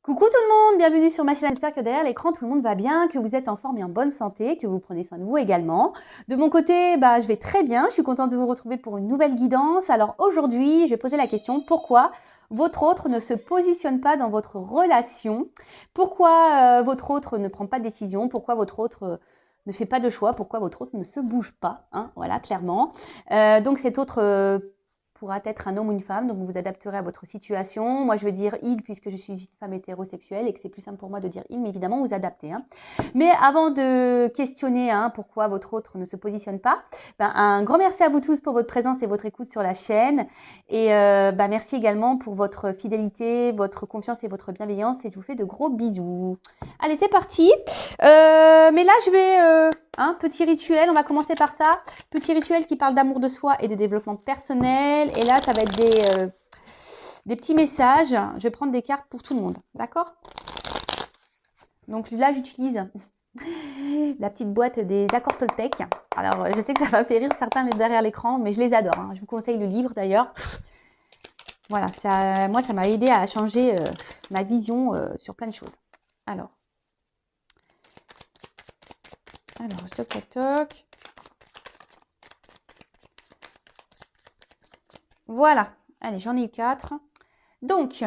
Coucou tout le monde, bienvenue sur ma chaîne. J'espère que derrière l'écran tout le monde va bien, que vous êtes en forme et en bonne santé, que vous prenez soin de vous également. De mon côté, je vais très bien, je suis contente de vous retrouver pour une nouvelle guidance. Alors aujourd'hui, je vais poser la question, pourquoi votre autre ne se positionne pas dans votre relation? Pourquoi votre autre ne prend pas de décision? Pourquoi votre autre ne fait pas de choix? Pourquoi votre autre ne se bouge pas, hein? Voilà, clairement. Donc cet autre pourra être un homme ou une femme, donc vous vous adapterez à votre situation. Moi, je vais dire il, puisque je suis une femme hétérosexuelle et que c'est plus simple pour moi de dire il, mais évidemment, vous adaptez. Hein. Mais avant de questionner pourquoi votre autre ne se positionne pas, un grand merci à vous tous pour votre présence et votre écoute sur la chaîne. Et merci également pour votre fidélité, votre confiance et votre bienveillance. Et je vous fais de gros bisous. Allez, c'est parti. Mais là, je vais... petit rituel, on va commencer par ça. Petit rituel qui parle d'amour de soi et de développement personnel. Et là, ça va être des petits messages. Je vais prendre des cartes pour tout le monde. D'accord? Donc là, j'utilise la petite boîte des accords Toltec. Alors, je sais que ça va faire rire certains derrière l'écran, mais je les adore. Hein. Je vous conseille le livre d'ailleurs. Voilà, moi, ça m'a aidé à changer ma vision sur plein de choses. Alors, toc, toc, toc. Voilà. Allez, j'en ai eu 4. Donc,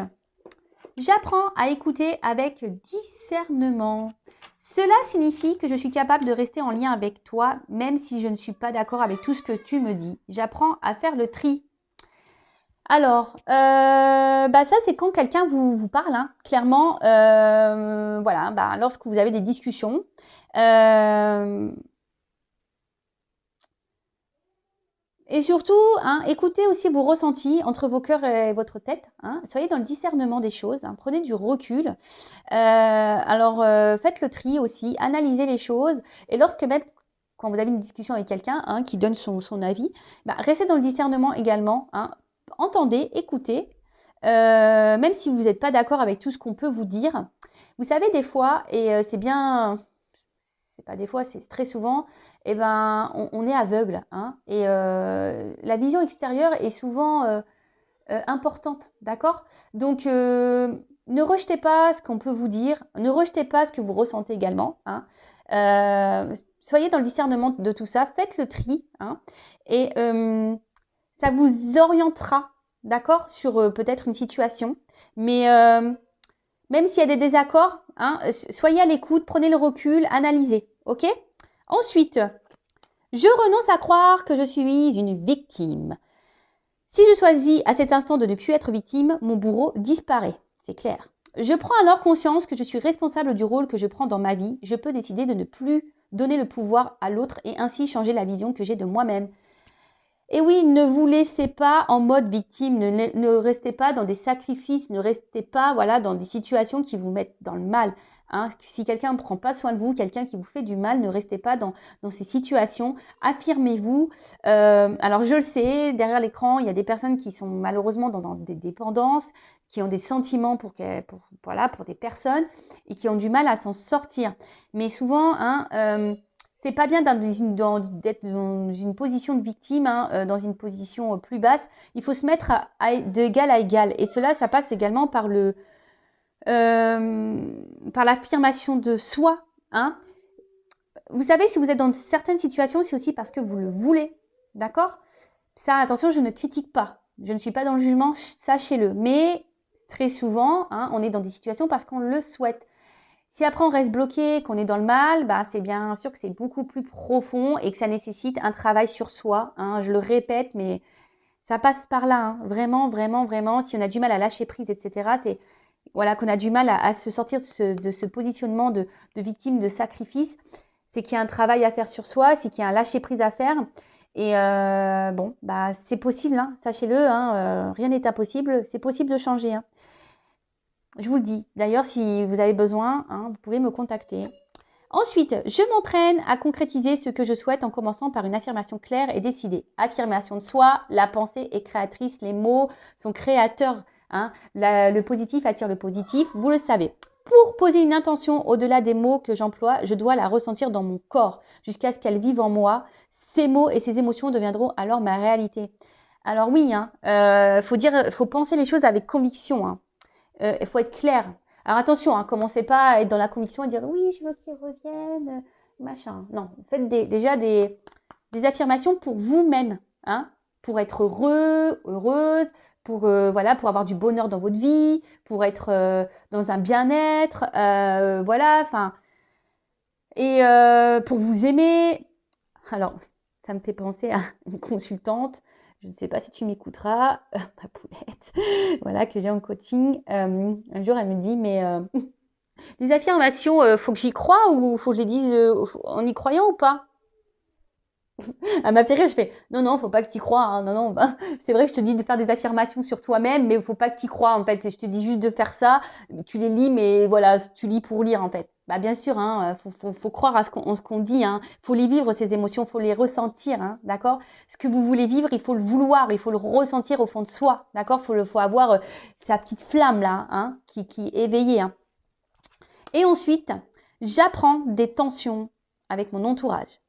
j'apprends à écouter avec discernement. Cela signifie que je suis capable de rester en lien avec toi, même si je ne suis pas d'accord avec tout ce que tu me dis. J'apprends à faire le tri. Alors, ça c'est quand quelqu'un vous parle, hein, clairement, voilà, lorsque vous avez des discussions. Et surtout, écoutez aussi vos ressentis entre vos cœurs et votre tête. Soyez dans le discernement des choses. Prenez du recul. Faites le tri aussi. Analysez les choses. Et même quand vous avez une discussion avec quelqu'un qui donne son avis, restez dans le discernement également. Entendez, écoutez. Même si vous n'êtes pas d'accord avec tout ce qu'on peut vous dire. Vous savez, des fois, et c'est bien... c'est pas des fois, c'est très souvent, on est aveugle. Et la vision extérieure est souvent importante, d'accord? Donc, ne rejetez pas ce qu'on peut vous dire, ne rejetez pas ce que vous ressentez également. Soyez dans le discernement de tout ça, faites le tri, et ça vous orientera, d'accord, sur peut-être une situation. Mais même s'il y a des désaccords, soyez à l'écoute, prenez le recul, analysez, ok? Ensuite, je renonce à croire que je suis une victime. Si je choisis à cet instant de ne plus être victime, mon bourreau disparaît, c'est clair. Je prends alors conscience que je suis responsable du rôle que je prends dans ma vie. Je peux décider de ne plus donner le pouvoir à l'autre et ainsi changer la vision que j'ai de moi-même. Et oui, ne vous laissez pas en mode victime, ne restez pas dans des sacrifices, ne restez pas dans des situations qui vous mettent dans le mal. Si quelqu'un ne prend pas soin de vous, quelqu'un qui vous fait du mal, ne restez pas dans ces situations. Affirmez-vous. Alors je le sais, derrière l'écran, il y a des personnes qui sont malheureusement dans des dépendances, qui ont des sentiments pour des personnes et qui ont du mal à s'en sortir. Mais souvent, c'est pas bien d'être dans une position de victime, dans une position plus basse. Il faut se mettre d'égal à égal. Et cela, ça passe également par l'affirmation de soi. Vous savez, si vous êtes dans certaines situations, c'est aussi parce que vous le voulez. D'accord? Ça, attention, je ne critique pas. Je ne suis pas dans le jugement, sachez-le. Mais très souvent, on est dans des situations parce qu'on le souhaite. Si après on reste bloqué, qu'on est dans le mal, c'est bien sûr que c'est beaucoup plus profond et que ça nécessite un travail sur soi. Je le répète, mais ça passe par là. Vraiment, vraiment, vraiment. Si on a du mal à lâcher prise, etc., c'est qu'on a du mal à se sortir de ce positionnement de victime, de sacrifice. C'est qu'il y a un travail à faire sur soi, c'est qu'il y a un lâcher prise à faire. Et c'est possible, sachez-le. Rien n'est impossible. C'est possible de changer. Je vous le dis. D'ailleurs, si vous avez besoin, vous pouvez me contacter. Ensuite, je m'entraîne à concrétiser ce que je souhaite en commençant par une affirmation claire et décidée. Affirmation de soi, la pensée est créatrice, les mots sont créateurs. Le positif attire le positif, vous le savez. Pour poser une intention au-delà des mots que j'emploie, je dois la ressentir dans mon corps jusqu'à ce qu'elle vive en moi. Ces mots et ces émotions deviendront alors ma réalité. Alors oui, faut penser les choses avec conviction. Il faut être clair. Alors attention, hein, commencez pas à être dans la conviction et dire oui, je veux qu'il revienne, machin. Non, faites déjà des affirmations pour vous-même, hein, pour être heureux, heureuse, pour voilà, pour avoir du bonheur dans votre vie, pour être dans un bien-être, voilà, enfin, et pour vous aimer. Alors, ça me fait penser à une consultante. Je ne sais pas si tu m'écouteras, ma poulette, voilà, que j'ai en coaching. Un jour, elle me dit, mais les affirmations, faut que j'y croie ou faut que je les dise en y croyant ou pas? Elle m'a fait rire, je fais non, non, faut pas que tu y crois, hein, non, non, bah, c'est vrai que je te dis de faire des affirmations sur toi-même, mais faut pas que tu y crois en fait. Je te dis juste de faire ça, tu les lis, mais voilà, tu lis pour lire en fait. Bah bien sûr, hein, faut croire à ce qu'on dit, hein. Faut les vivre ces émotions, faut les ressentir, hein, d'accord? Ce que vous voulez vivre, il faut le vouloir, il faut le ressentir au fond de soi, d'accord? Faut avoir sa petite flamme là, hein, qui est éveillée, hein. Et ensuite, j'apprends des tensions avec mon entourage.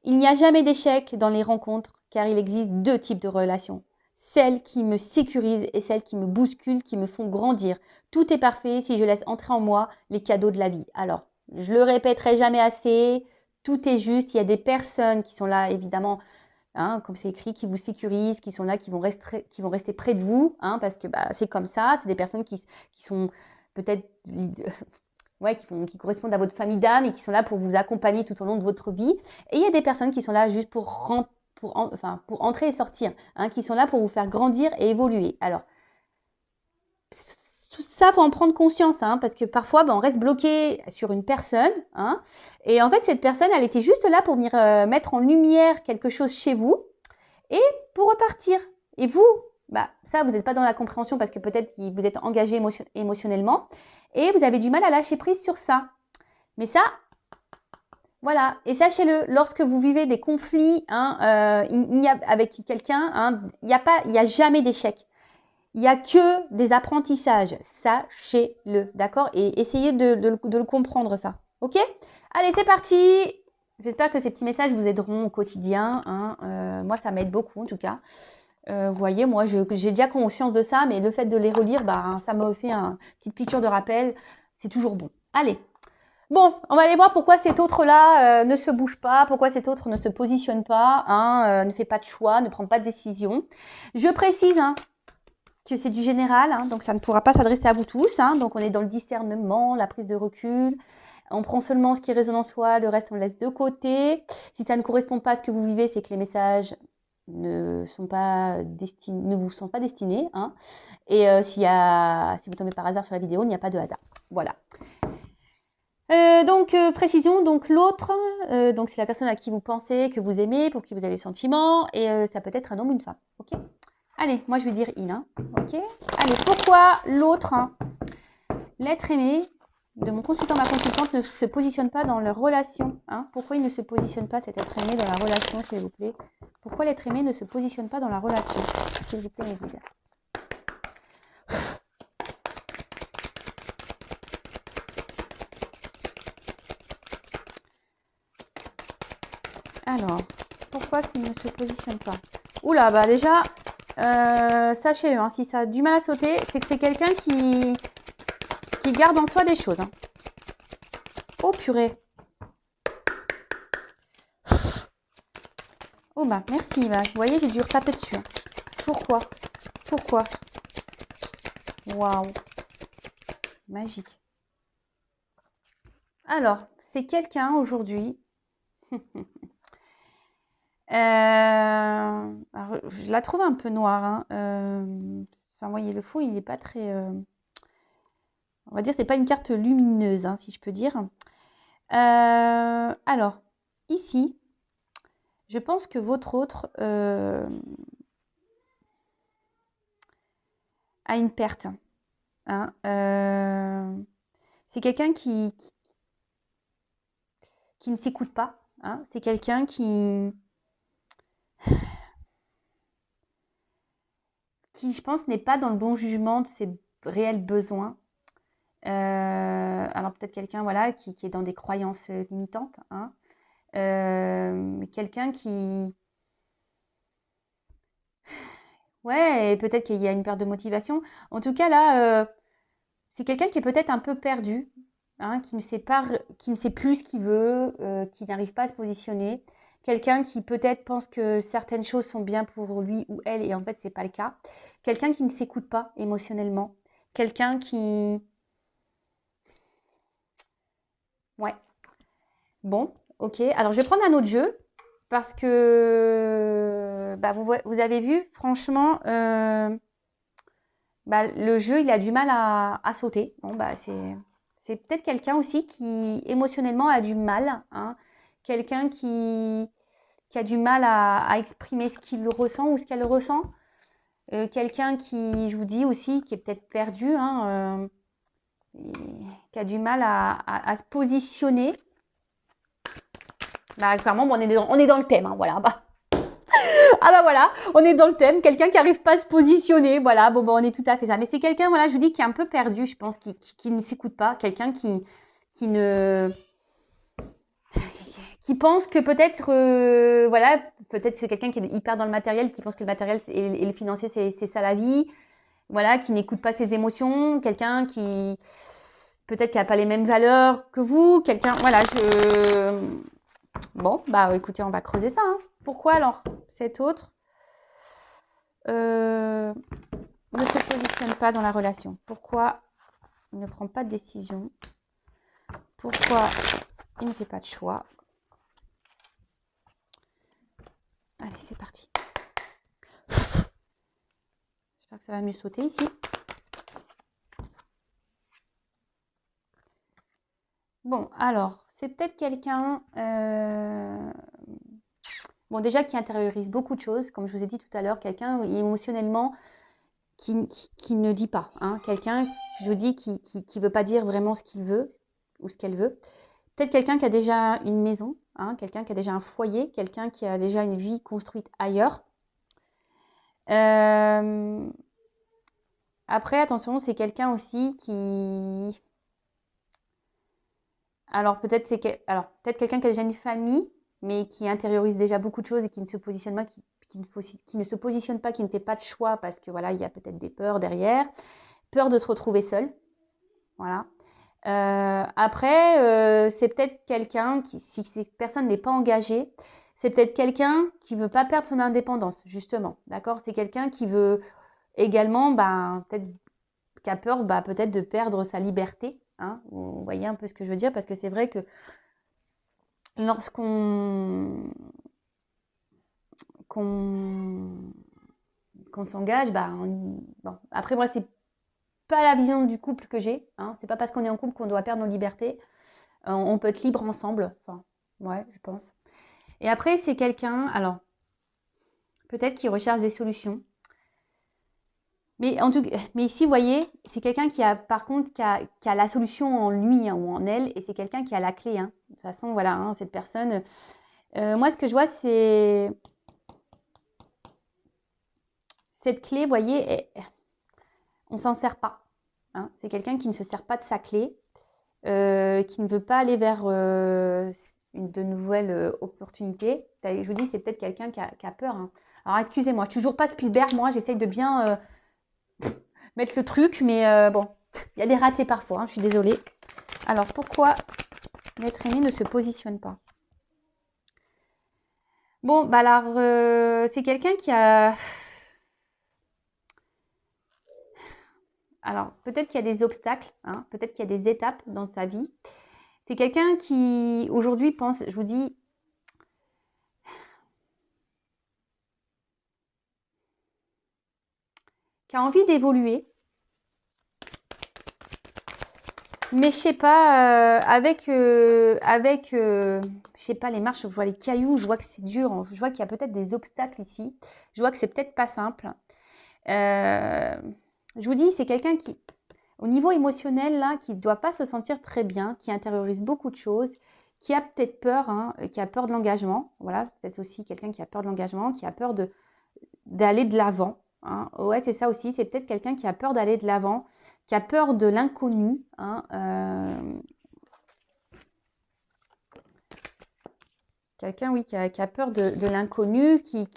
Il n'y a jamais d'échec dans les rencontres car il existe deux types de relations. Celles qui me sécurisent et celles qui me bousculent, qui me font grandir. Tout est parfait si je laisse entrer en moi les cadeaux de la vie. Alors, je le répéterai jamais assez, tout est juste. Il y a des personnes qui sont là, évidemment, hein, comme c'est écrit, qui vous sécurisent, qui sont là, qui vont rester près de vous, hein, parce que bah, c'est comme ça. C'est des personnes qui sont peut-être ouais, qui correspondent à votre famille d'âme et qui sont là pour vous accompagner tout au long de votre vie. Et il y a des personnes qui sont là juste pour entrer et sortir, hein, qui sont là pour vous faire grandir et évoluer. Alors, tout ça, il faut en prendre conscience, hein, parce que parfois, on reste bloqué sur une personne, hein, et en fait, cette personne, elle était juste là pour venir mettre en lumière quelque chose chez vous et pour repartir. Et vous, bah, ça, vous n'êtes pas dans la compréhension parce que peut-être vous êtes engagé émotionnellement et vous avez du mal à lâcher prise sur ça. Mais ça, voilà. Et sachez-le, lorsque vous vivez des conflits, hein, avec quelqu'un, hein, il n'y a jamais d'échec. Il n'y a que des apprentissages. Sachez-le, d'accord? Et essayez de le comprendre, ça. OK? Allez, c'est parti! J'espère que ces petits messages vous aideront au quotidien, hein. Moi, ça m'aide beaucoup, en tout cas. Vous voyez, moi, j'ai déjà conscience de ça, mais le fait de les relire, bah, ça me fait une petite piqûre de rappel. C'est toujours bon. Allez. Bon, on va aller voir pourquoi cet autre-là ne se bouge pas, pourquoi cet autre ne se positionne pas, hein, ne fait pas de choix, ne prend pas de décision. Je précise, hein, que c'est du général, hein, donc ça ne pourra pas s'adresser à vous tous, hein, donc on est dans le discernement, la prise de recul. On prend seulement ce qui résonne en soi, le reste on le laisse de côté. Si ça ne correspond pas à ce que vous vivez, c'est que les messages ne vous sont pas destinés, hein. Et si vous tombez par hasard sur la vidéo, il n'y a pas de hasard. Voilà. Précision, donc l'autre, donc c'est la personne à qui vous pensez, que vous aimez, pour qui vous avez des sentiments, et ça peut être un homme ou une femme. Ok? Allez, moi je vais dire il, hein. Ok? Allez, pourquoi l'autre, hein, l'être aimé de mon consultant, ma consultante, ne se positionne pas dans leur relation, hein? Pourquoi il ne se positionne pas, cet être aimé, dans la relation, s'il vous plaît? Pourquoi l'être aimé ne se positionne pas dans la relation, s'il vous plaît, mes guides? Alors, pourquoi il ne se positionne pas? Oula, bah déjà, sachez-le, hein, si ça a du mal à sauter, c'est que c'est quelqu'un qui garde en soi des choses, hein. Oh purée. Oh bah merci, bah, vous voyez, j'ai dû retaper dessus, hein. Pourquoi? Pourquoi? Waouh. Magique. Alors, c'est quelqu'un aujourd'hui. Alors, je la trouve un peu noire, hein. Enfin, vous voyez, le fond, il n'est pas très... on va dire, c'est pas une carte lumineuse, hein, si je peux dire. Alors, ici, je pense que votre autre a une perte, hein. C'est quelqu'un qui ne s'écoute pas, hein. C'est quelqu'un qui, je pense, n'est pas dans le bon jugement de ses réels besoins. Alors peut-être quelqu'un, voilà, qui est dans des croyances limitantes, hein. Quelqu'un qui... Ouais, et peut-être qu'il y a une perte de motivation. En tout cas, là, C'est quelqu'un qui est peut-être un peu perdu, hein, qui ne sait pas, qui ne sait plus ce qu'il veut, qui n'arrive pas à se positionner. Quelqu'un qui peut-être pense que certaines choses sont bien pour lui ou elle et en fait, c'est pas le cas. Quelqu'un qui ne s'écoute pas émotionnellement. Quelqu'un qui... Ouais. Bon, ok. Alors, je vais prendre un autre jeu parce que bah, vous avez vu, franchement, bah, le jeu, il a du mal à sauter. Bon, bah, c'est peut-être quelqu'un aussi qui émotionnellement a du mal, hein. Quelqu'un qui a du mal à exprimer ce qu'il ressent ou ce qu'elle ressent. Quelqu'un qui, je vous dis aussi, qui est peut-être perdu, hein, qui a du mal à se positionner. Bah, clairement, bon, on est dans le thème, hein, voilà. Bah. Ah bah voilà, on est dans le thème. Quelqu'un qui n'arrive pas à se positionner, voilà. Bon, bah, on est tout à fait ça. Mais c'est quelqu'un, voilà, je vous dis, qui est un peu perdu, je pense, qui ne s'écoute pas. Quelqu'un qui ne... qui pense que peut-être, voilà, peut-être c'est quelqu'un qui est hyper dans le matériel, qui pense que le matériel et le financier, c'est ça la vie. Voilà, qui n'écoute pas ses émotions. Quelqu'un qui, peut-être, qui n'a pas les mêmes valeurs que vous. Quelqu'un, voilà, Bon, bah écoutez, on va creuser ça, hein. Pourquoi alors cet autre ne se positionne pas dans la relation? Pourquoi il ne prend pas de décision? Pourquoi il ne fait pas de choix? Allez, c'est parti. J'espère que ça va mieux sauter ici. Bon, alors, c'est peut-être quelqu'un... Bon, déjà qui intériorise beaucoup de choses, comme je vous ai dit tout à l'heure, quelqu'un émotionnellement qui ne dit pas, hein. Quelqu'un, je vous dis, qui ne veut pas dire vraiment ce qu'il veut ou ce qu'elle veut. Peut-être quelqu'un qui a déjà une maison, hein, quelqu'un qui a déjà un foyer, quelqu'un qui a déjà une vie construite ailleurs. Après, attention, c'est quelqu'un aussi qui... Alors peut-être peut-être quelqu'un qui a déjà une famille, mais qui intériorise déjà beaucoup de choses et qui ne se positionne pas, qui ne se positionne pas, qui ne fait pas de choix parce que voilà, il y a peut-être des peurs derrière, peur de se retrouver seul, voilà. Après, c'est peut-être quelqu'un qui, si cette personne n'est pas engagée, c'est peut-être quelqu'un qui veut pas perdre son indépendance, justement, d'accord? C'est quelqu'un qui veut également, peut-être, qui a peur, peut-être de perdre sa liberté, hein? Vous voyez un peu ce que je veux dire? Parce que c'est vrai que lorsqu'on s'engage, bon. Après moi c'est pas la vision du couple que j'ai, hein. C'est pas parce qu'on est en couple qu'on doit perdre nos libertés. On peut être libre ensemble, enfin, ouais, je pense. Et après c'est quelqu'un, alors peut-être qui recherche des solutions. Mais en tout cas, mais ici, vous voyez, c'est quelqu'un qui a, par contre, qui a la solution en lui, hein, ou en elle, et c'est quelqu'un qui a la clé, hein. De toute façon, voilà, hein, cette personne. Moi, ce que je vois, c'est cette clé, vous voyez, on s'en sert pas, hein. C'est quelqu'un qui ne se sert pas de sa clé, qui ne veut pas aller vers de nouvelles opportunités. Je vous dis, c'est peut-être quelqu'un qui a peur, hein. Alors, excusez-moi, je suis toujours pas Spielberg, moi, j'essaye de bien mettre le truc, mais bon, il y a des ratés parfois, hein, je suis désolée. Alors, pourquoi l'être aimé ne se positionne pas? Bon, alors, c'est quelqu'un qui a... Alors, peut-être qu'il y a des obstacles, hein, peut-être qu'il y a des étapes dans sa vie. C'est quelqu'un qui, aujourd'hui, pense, je vous dis, qui a envie d'évoluer. Mais je sais pas, je sais pas, les marches, je vois les cailloux, je vois que c'est dur, hein. Je vois qu'il y a peut-être des obstacles ici. Je vois que c'est peut-être pas simple. Je vous dis, c'est quelqu'un qui, au niveau émotionnel, là, qui ne doit pas se sentir très bien, qui intériorise beaucoup de choses, qui a peut-être peur, hein, qui a peur de l'engagement. Voilà, c'est aussi quelqu'un qui a peur de l'engagement, qui a peur d'aller de l'avant, hein. Ouais, c'est ça aussi, c'est peut-être quelqu'un qui a peur d'aller de l'avant, qui a peur de l'inconnu, hein, quelqu'un, oui, qui a peur de l'inconnu, qui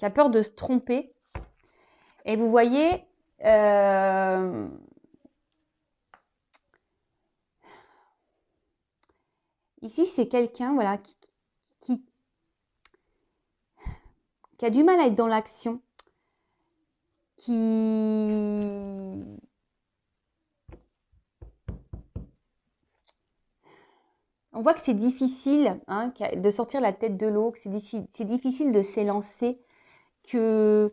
a peur de se tromper. Et vous voyez, Euh, Ici, c'est quelqu'un voilà, qui, qui a du mal à être dans l'action, qui... On voit que c'est difficile hein, de sortir la tête de l'eau, que c'est difficile de s'élancer, que...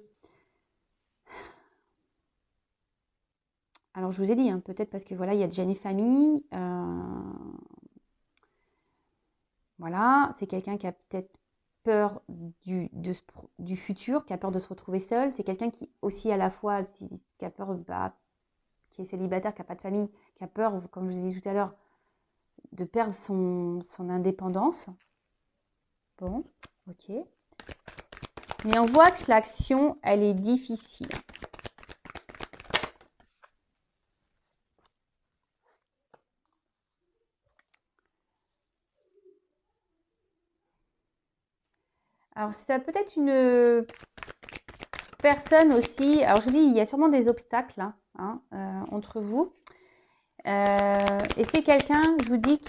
Alors, je vous ai dit, hein, peut-être parce que voilà, il y a déjà une famille. Voilà, c'est quelqu'un qui a peut-être peur du futur, qui a peur de se retrouver seul. C'est quelqu'un qui aussi à la fois, qui a peur, qui est célibataire, qui n'a pas de famille, qui a peur, comme je vous ai dit tout à l'heure, de perdre son indépendance. Bon, ok. Mais on voit que l'action, elle est difficile. Alors, ça peut être une personne aussi. Alors, je vous dis, il y a sûrement des obstacles hein, entre vous. Et c'est quelqu'un, je vous dis,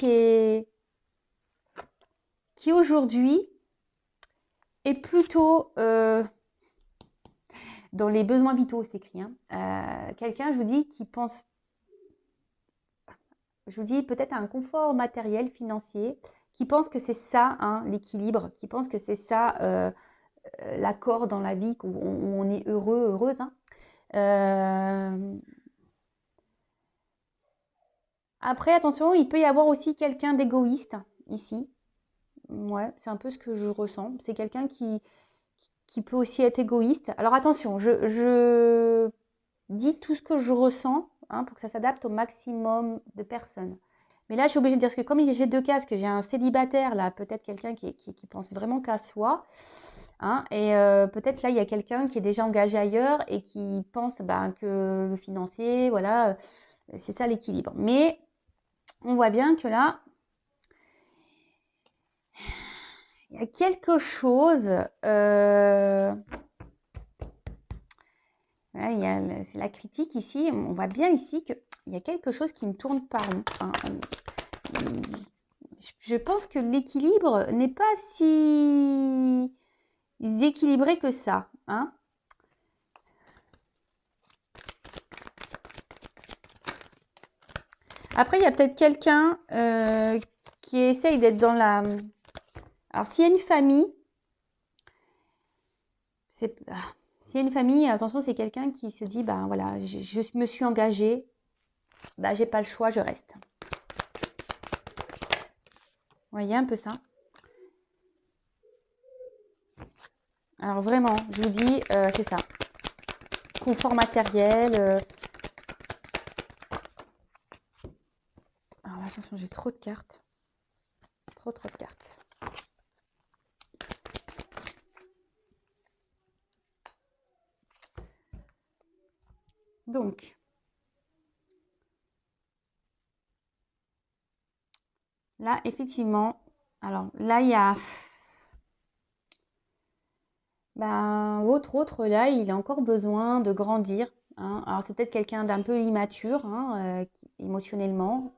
qui aujourd'hui est plutôt dans les besoins vitaux, c'est écrit. Hein. Quelqu'un, je vous dis, qui pense, je vous dis, peut-être à un confort matériel, financier, qui pense que c'est ça, hein, l'équilibre, qui pense que c'est ça, l'accord dans la vie, où on est heureux, heureuse. Hein. Après, attention, il peut y avoir aussi quelqu'un d'égoïste ici. Ouais, c'est un peu ce que je ressens. C'est quelqu'un qui peut aussi être égoïste. Alors attention, je dis tout ce que je ressens hein, pour que ça s'adapte au maximum de personnes. Mais là, je suis obligée de dire, parce que comme j'ai deux cas, parce que j'ai un célibataire, là, peut-être quelqu'un qui pense vraiment qu'à soi, hein, et peut-être là, il y a quelqu'un qui est déjà engagé ailleurs et qui pense ben, que le financier, voilà, c'est ça l'équilibre. Mais on voit bien que là, il y a quelque chose... Voilà, c'est la critique ici. On voit bien ici qu'il y a quelque chose qui ne tourne pas rond. Hein. Je pense que l'équilibre n'est pas si équilibré que ça. Hein. Après, il y a peut-être quelqu'un qui essaye d'être dans la... Alors, s'il y a une famille, s'il y a une famille, attention, c'est quelqu'un qui se dit, ben voilà, je me suis engagée, ben, j'ai pas le choix, je reste. Vous voyez un peu ça? Alors vraiment, je vous dis, c'est ça. Confort matériel. Alors attention, j'ai trop de cartes. Trop de cartes. Donc, là, effectivement, alors là, il y a... Ben, autre, là, il a encore besoin de grandir. Hein. Alors, c'est peut-être quelqu'un d'un peu immature, hein, émotionnellement.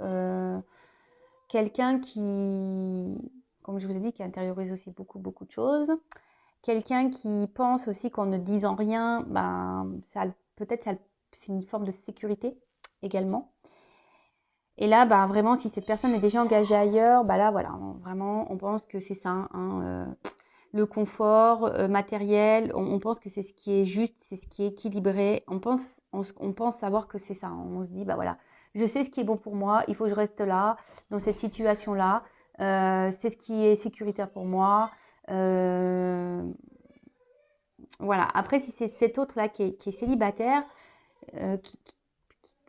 Quelqu'un qui, comme je vous ai dit, qui intériorise aussi beaucoup de choses. Quelqu'un qui pense aussi qu'en ne disant rien, ben, peut-être c'est une forme de sécurité également. Et là, bah, vraiment, si cette personne est déjà engagée ailleurs, bah là, voilà, vraiment, on pense que c'est ça, hein, le confort matériel, on pense que c'est ce qui est juste, c'est ce qui est équilibré. On pense savoir que c'est ça. On se dit, bah voilà, je sais ce qui est bon pour moi, il faut que je reste là, dans cette situation-là. C'est ce qui est sécuritaire pour moi. Voilà. Après, si c'est cet autre-là qui est célibataire,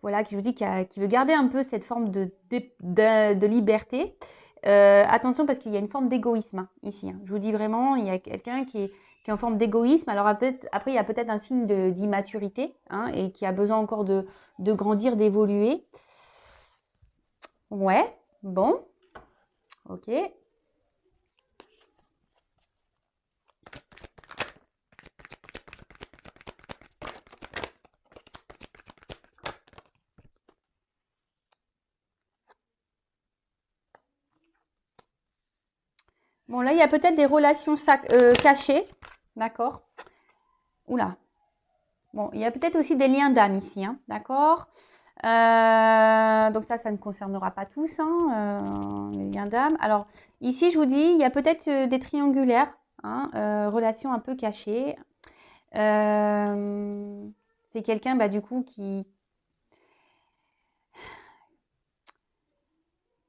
voilà, qui je vous dis, qui veut garder un peu cette forme de liberté. Attention parce qu'il y a une forme d'égoïsme hein, ici. Hein. Je vous dis vraiment, il y a quelqu'un qui est en forme d'égoïsme. Alors après, il y a peut-être un signe d'immaturité hein, et qui a besoin encore de grandir, d'évoluer. Ouais, bon, ok. Bon, là, il y a peut-être des relations cachées. D'accord. Oula. Bon, il y a peut-être aussi des liens d'âme ici. Hein, d'accord. Donc ça ne concernera pas tous, hein, les liens d'âme. Alors, ici, je vous dis, il y a peut-être des triangulaires, hein, relations un peu cachées. C'est quelqu'un, bah, du coup, qui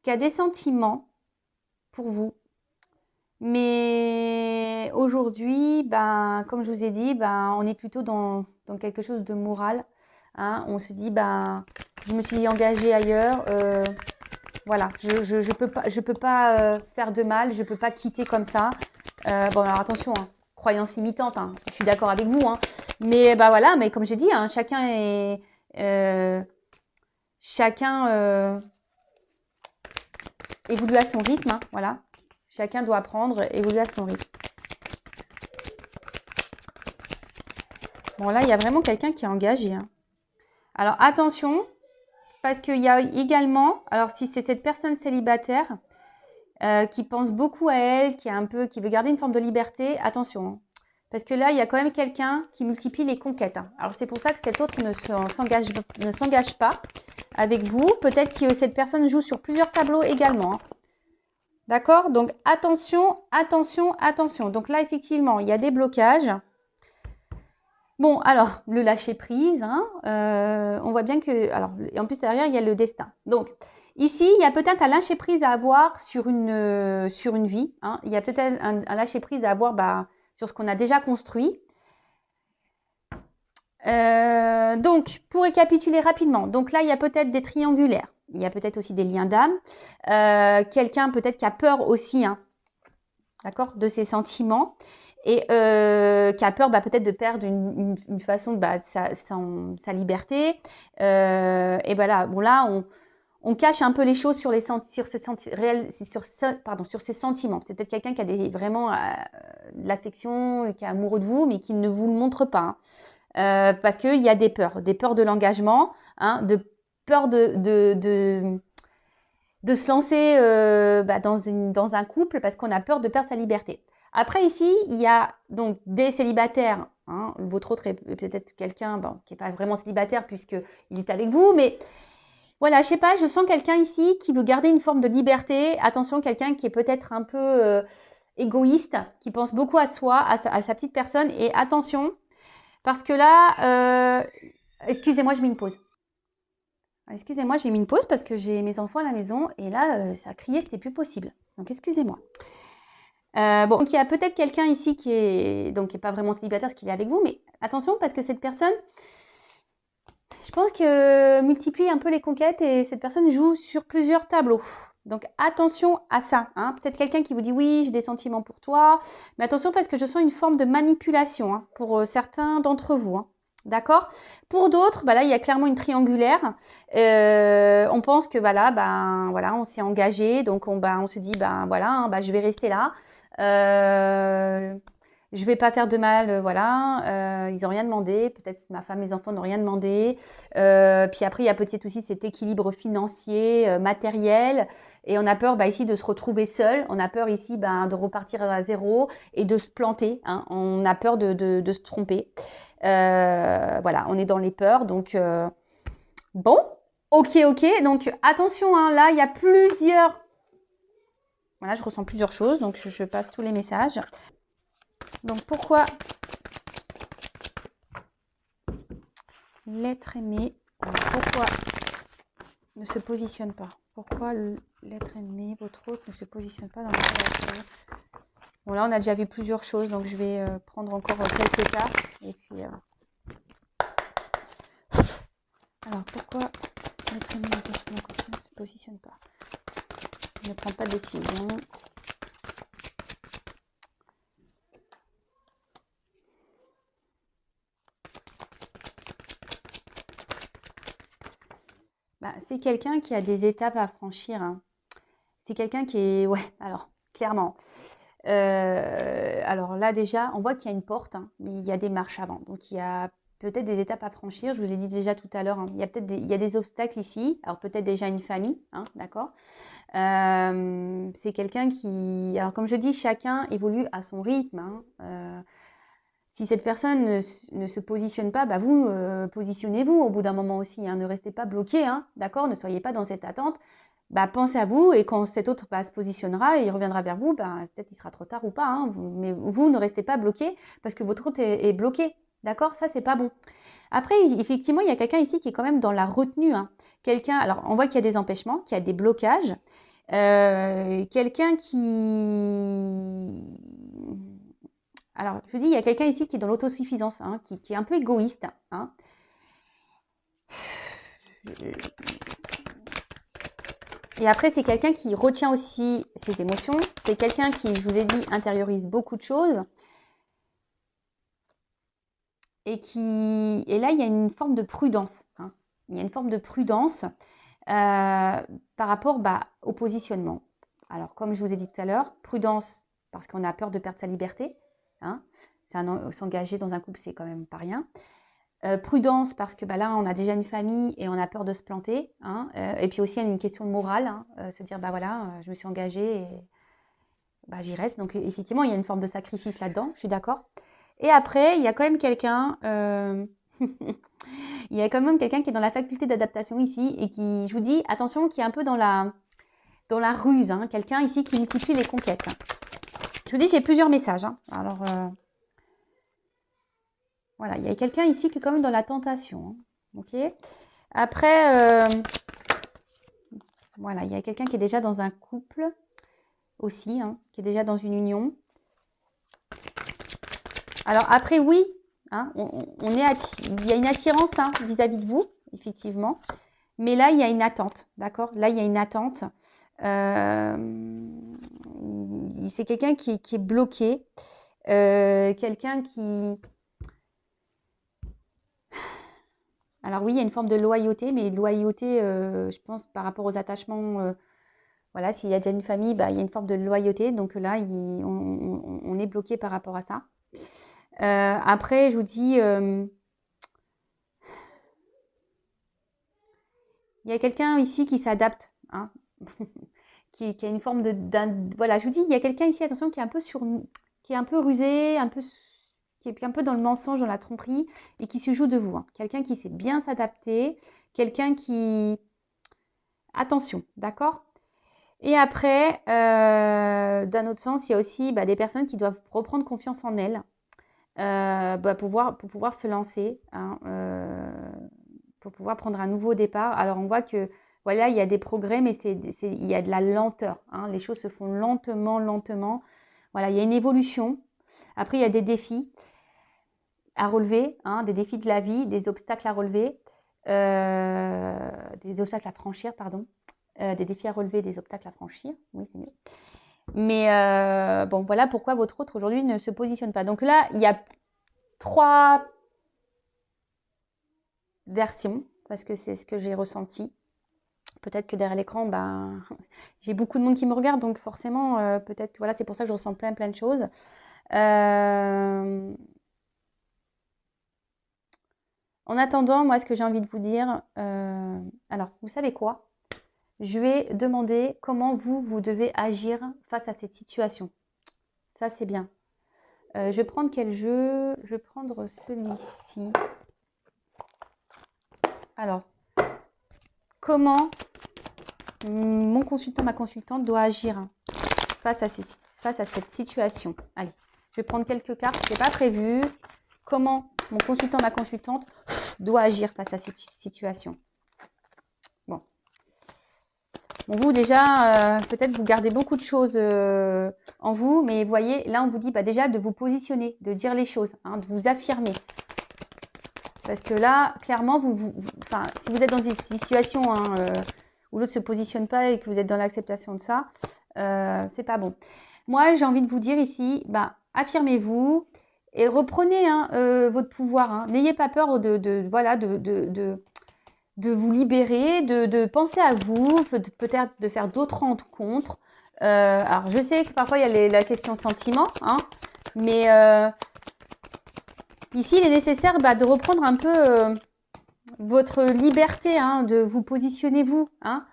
a des sentiments pour vous. Mais aujourd'hui, ben, comme je vous ai dit, ben, on est plutôt dans quelque chose de moral. Hein. On se dit, ben, je me suis engagée ailleurs. Voilà, je peux pas faire de mal, je peux pas quitter comme ça. Bon, alors attention, hein, croyance limitante, hein, je suis d'accord avec vous. Hein. Mais bah voilà, mais comme j'ai dit, hein, chacun est évolue à son rythme. Hein, voilà. Chacun doit apprendre, évoluer à son rythme. Bon, là, il y a vraiment quelqu'un qui est engagé. Hein. Alors, attention, parce qu'il y a également, alors si c'est cette personne célibataire qui pense beaucoup à elle, qui veut garder une forme de liberté, attention. Hein. Parce que là, il y a quand même quelqu'un qui multiplie les conquêtes. Hein. Alors, c'est pour ça que cet autre ne s'engage pas avec vous. Peut-être que cette personne joue sur plusieurs tableaux également. Hein. D'accord? Donc, attention, attention, attention. Donc là, effectivement, il y a des blocages. Bon, alors, le lâcher-prise, hein, on voit bien que... Alors, en plus, derrière, il y a le destin. Donc, ici, il y a peut-être un lâcher-prise à avoir sur une vie. Hein. Il y a peut-être un lâcher-prise à avoir sur ce qu'on a déjà construit. Donc, pour récapituler rapidement, donc là, il y a peut-être des triangulaires. Il y a peut-être aussi des liens d'âme. Quelqu'un peut-être qui a peur aussi, hein, d'accord, de ses sentiments. Et qui a peur peut-être de perdre une façon de sa liberté. Et voilà, bon là, on cache un peu les choses sur ses sentiments. C'est peut-être quelqu'un qui a vraiment de l'affection, qui est amoureux de vous, mais qui ne vous le montre pas. Hein. Parce qu'il y a des peurs de l'engagement, hein, de peur de se lancer dans un couple parce qu'on a peur de perdre sa liberté. Après, ici, il y a donc des célibataires. Hein. Votre autre est peut-être quelqu'un qui n'est pas vraiment célibataire puisqu'il est avec vous. Mais voilà, je sais pas, je sens quelqu'un ici qui veut garder une forme de liberté. Attention, quelqu'un qui est peut-être un peu égoïste, qui pense beaucoup à soi, à sa petite personne. Et attention, parce que là, excusez-moi, je mets une pause. Excusez-moi, j'ai mis une pause parce que j'ai mes enfants à la maison et là, ça criait, c'était plus possible. Donc, excusez-moi. Bon, donc il y a peut-être quelqu'un ici qui est pas vraiment célibataire parce qu'il est avec vous, mais attention parce que cette personne, je pense que multiplie un peu les conquêtes et cette personne joue sur plusieurs tableaux. Donc attention à ça. Hein. Peut-être quelqu'un qui vous dit oui, j'ai des sentiments pour toi, mais attention parce que je sens une forme de manipulation hein, pour certains d'entre vous. Hein. D'accord. Pour d'autres, là, il y a clairement une triangulaire. On pense que voilà, on s'est engagé, donc on se dit je vais rester là. Je vais pas faire de mal, voilà. Ils ont rien demandé. Peut-être ma femme, mes enfants n'ont rien demandé. Puis après, il y a peut-être aussi cet équilibre financier, matériel, et on a peur ici de se retrouver seul. On a peur ici de repartir à zéro et de se planter. Hein. On a peur de se tromper. Voilà, on est dans les peurs. Donc bon, ok. Donc attention, hein, là il y a plusieurs. Voilà, je ressens plusieurs choses. Donc je passe tous les messages. Donc pourquoi l'être aimé, pourquoi ne se positionne pas? Pourquoi l'être aimé, votre autre, ne se positionne pas dans votre relation? Bon là on a déjà vu plusieurs choses, donc je vais prendre encore quelques cas. Et puis alors pourquoi l'être aimé ne se positionne pas? Ne prend pas de décision. C'est quelqu'un qui a des étapes à franchir. Hein. C'est quelqu'un qui est... Ouais, alors, clairement. Alors là, déjà, on voit qu'il y a une porte, hein, mais il y a des marches avant. Donc, il y a peut-être des étapes à franchir. Je vous l'ai dit déjà tout à l'heure, hein. Il y a peut-être il y a des obstacles ici. Alors peut-être déjà une famille, hein, d'accord. C'est quelqu'un qui... Alors comme je dis, chacun évolue à son rythme, hein. Si cette personne ne se positionne pas, bah vous, positionnez-vous au bout d'un moment aussi, hein. Ne restez pas bloqué, hein, d'accord. Ne soyez pas dans cette attente. Bah, pensez à vous et quand cet autre se positionnera et il reviendra vers vous, bah, peut-être il sera trop tard ou pas, hein, mais vous ne restez pas bloqué parce que votre autre est bloqué, d'accord. Ça, c'est pas bon. Après, effectivement, il y a quelqu'un ici qui est quand même dans la retenue, hein. Quelqu'un, alors on voit qu'il y a des empêchements, qu'il y a des blocages. Quelqu'un qui... Alors, je vous dis, il y a quelqu'un ici qui est dans l'autosuffisance, hein, qui est un peu égoïste, hein. Et après, c'est quelqu'un qui retient aussi ses émotions. C'est quelqu'un qui, je vous ai dit, intériorise beaucoup de choses. Et là, il y a une forme de prudence, hein. Il y a une forme de prudence par rapport au positionnement. Alors, comme je vous ai dit tout à l'heure, prudence parce qu'on a peur de perdre sa liberté, hein. S'engager dans un couple, c'est quand même pas rien. Prudence parce que là, on a déjà une famille et on a peur de se planter, hein. Et puis aussi, il y a une question de morale, hein, se dire, voilà, je me suis engagée et j'y reste. Donc, effectivement, il y a une forme de sacrifice là-dedans, je suis d'accord. Et après, il y a quand même quelqu'un... il y a quand même quelqu'un qui est dans la faculté d'adaptation ici et qui, je vous dis, attention, qui est un peu dans la ruse, hein. Quelqu'un ici qui multiplie les conquêtes. Je vous dis, j'ai plusieurs messages, hein. Alors, voilà, il y a quelqu'un ici qui est quand même dans la tentation, hein. Ok. Après, voilà, il y a quelqu'un qui est déjà dans un couple aussi, hein, qui est déjà dans une union. Alors après, oui, hein, il y a une attirance, hein, vis-à-vis de vous, effectivement. Mais là, il y a une attente, d'accord. Là, il y a une attente. C'est quelqu'un qui est bloqué. Quelqu'un qui... Alors oui, il y a une forme de loyauté, mais loyauté, je pense, par rapport aux attachements... voilà, s'il y a déjà une famille, il y a une forme de loyauté. Donc là, on est bloqué par rapport à ça. Après, je vous dis, il y a quelqu'un ici qui s'adapte, hein, qui a une forme voilà, je vous dis, il y a quelqu'un ici, attention, qui est un peu qui est un peu rusé, qui est un peu dans le mensonge, dans la tromperie, et qui se joue de vous, hein. Quelqu'un qui sait bien s'adapter, quelqu'un qui... Attention, d'accord. Et après, d'un autre sens, il y a aussi des personnes qui doivent reprendre confiance en elles. Pour pouvoir se lancer, hein, pour pouvoir prendre un nouveau départ. Alors, on voit que, voilà, il y a des progrès, mais il y a de la lenteur, hein. Les choses se font lentement, lentement. Voilà, il y a une évolution. Après, il y a des défis à relever, hein, des défis de la vie, des obstacles à relever, des obstacles à franchir, pardon. Des défis à relever, des obstacles à franchir. Oui, c'est mieux. Mais bon, voilà pourquoi votre autre aujourd'hui ne se positionne pas. Donc là, il y a 3 versions, parce que c'est ce que j'ai ressenti. Peut-être que derrière l'écran, j'ai beaucoup de monde qui me regarde, donc forcément, peut-être que voilà, c'est pour ça que je ressens plein de choses. En attendant, moi, ce que j'ai envie de vous dire, alors, vous savez quoi? Je vais demander comment vous devez agir face à cette situation. Ça, c'est bien. Je vais prendre quel jeu? Je vais prendre celui-ci. Alors, comment mon consultant, ma consultante doit agir face à cette situation? Allez, je vais prendre quelques cartes, ce n'est pas prévu. Comment mon consultant, ma consultante doit agir face à cette situation? Bon, vous déjà, peut-être vous gardez beaucoup de choses en vous, mais vous voyez, là on vous dit déjà de vous positionner, de dire les choses, hein, de vous affirmer. Parce que là, clairement, si vous êtes dans une situation où l'autre ne se positionne pas et que vous êtes dans l'acceptation de ça, c'est pas bon. Moi, j'ai envie de vous dire ici, affirmez-vous et reprenez votre pouvoir, hein. N'ayez pas peur de vous libérer, de penser à vous, peut-être de faire d'autres rencontres. Alors, je sais que parfois, il y a la question sentiment, hein, mais Ici, il est nécessaire de reprendre un peu votre liberté, hein, de vous positionner vous. Hein.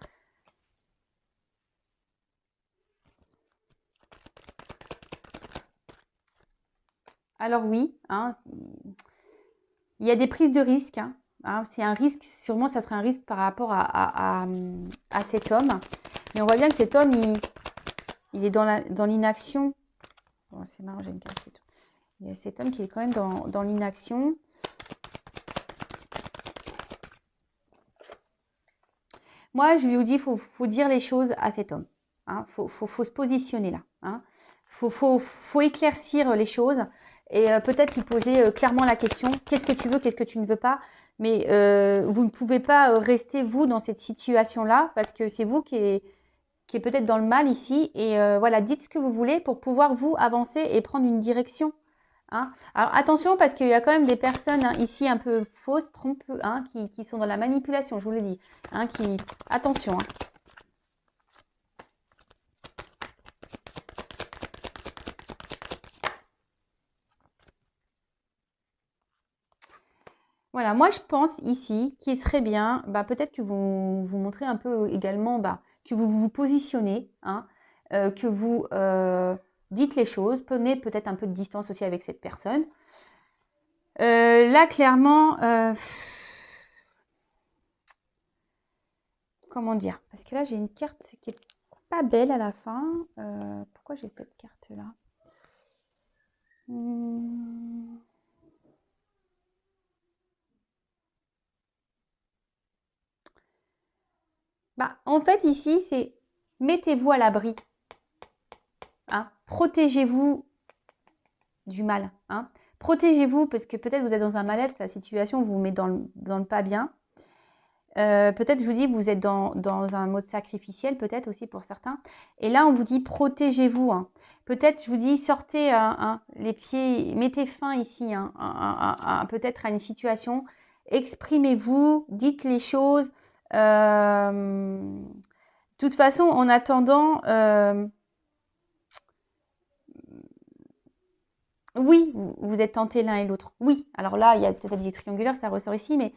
Alors oui, hein, il y a des prises de risques. Hein. C'est un risque, sûrement ça serait un risque par rapport à cet homme. Mais on voit bien que cet homme, il est dans l'inaction. Bon, c'est marrant, j'ai une carte. Il y a cet homme qui est quand même dans l'inaction. Moi, je lui dis, faut dire les choses à cet homme. Hein. Faut se positionner là. Hein. Faut éclaircir les choses et peut-être lui poser clairement la question, qu'est-ce que tu veux, qu'est-ce que tu ne veux pas. Mais vous ne pouvez pas rester, vous, dans cette situation-là parce que c'est vous qui est peut-être dans le mal ici. Et voilà, dites ce que vous voulez pour pouvoir, vous, avancer et prendre une direction. Hein. Alors attention parce qu'il y a quand même des personnes hein, ici un peu fausses, trompeuses, hein, qui sont dans la manipulation, je vous l'ai dit. Hein, attention. Hein. Voilà, moi je pense ici qu'il serait bien, peut-être que vous montrez un peu également, que vous vous positionnez, hein, que vous dites les choses, prenez peut-être un peu de distance aussi avec cette personne. Là, clairement, comment dire? Parce que là, j'ai une carte qui est pas belle à la fin. Pourquoi j'ai cette carte-là? En fait, ici, c'est mettez-vous à l'abri. Hein, protégez-vous du mal. Hein. Protégez-vous parce que peut-être vous êtes dans un mal-être, la situation vous met dans le pas bien. Peut-être, je vous dis, vous êtes dans un mode sacrificiel, peut-être aussi pour certains. Et là, on vous dit, protégez-vous. Hein. Peut-être, je vous dis, sortez les pieds, mettez fin ici, peut-être à une situation. Exprimez-vous, dites les choses. De toute façon, en attendant, oui, vous êtes tentés l'un et l'autre. Oui, alors là, il y a peut-être des triangulaires, ça ressort ici, mais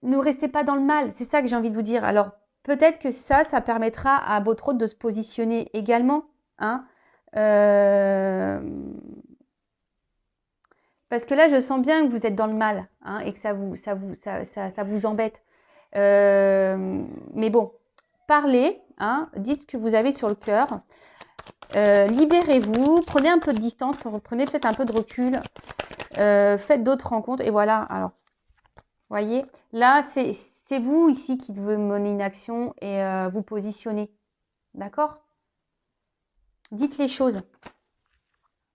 ne restez pas dans le mal. C'est ça que j'ai envie de vous dire. Alors, peut-être que ça permettra à votre hôte de se positionner également. Hein. Parce que là, je sens bien que vous êtes dans le mal hein, et que ça vous embête. Mais bon, parlez, hein, dites ce que vous avez sur le cœur. Libérez-vous, prenez un peu de distance, prenez peut-être un peu de recul, faites d'autres rencontres et voilà. Alors, voyez, là, c'est vous ici qui devez mener une action et vous positionner. D'accord? Dites les choses.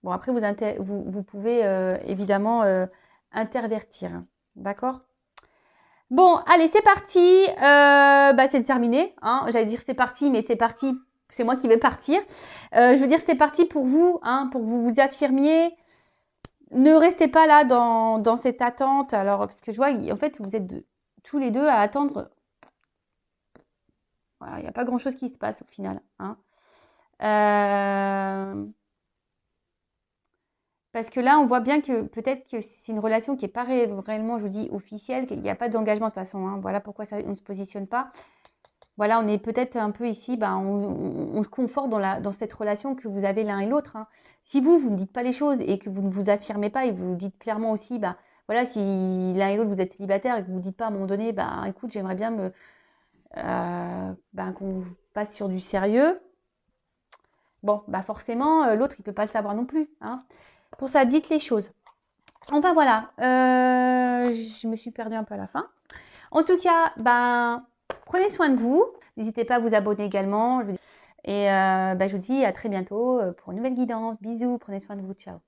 Bon, après, vous pouvez évidemment intervertir. D'accord? Bon, allez, c'est parti. C'est terminé. Hein. J'allais dire c'est parti, mais c'est parti. C'est moi qui vais partir. Je veux dire, c'est parti pour vous, hein, pour que vous vous affirmiez. Ne restez pas là dans cette attente. Alors, parce que je vois, en fait, vous êtes tous les deux à attendre. Voilà, il n'y a pas grand-chose qui se passe au final. Hein. Parce que là, on voit bien que peut-être que c'est une relation qui n'est pas réellement, je vous dis, officielle, qu'il n'y a pas d'engagement de toute façon. Hein. Voilà pourquoi on ne se positionne pas. Voilà, on est peut-être un peu ici, on se conforte dans cette relation que vous avez l'un et l'autre. Hein. Si vous ne dites pas les choses et que vous ne vous affirmez pas et vous dites clairement aussi, voilà, si l'un et l'autre vous êtes célibataire et que vous ne dites pas à un moment donné, écoute, j'aimerais bien qu'on passe sur du sérieux. Bon, forcément, l'autre, il ne peut pas le savoir non plus. Hein. Pour ça, dites les choses. Enfin, voilà. Je me suis perdue un peu à la fin. En tout cas, prenez soin de vous. N'hésitez pas à vous abonner également. Et je vous dis à très bientôt pour une nouvelle guidance. Bisous, prenez soin de vous. Ciao.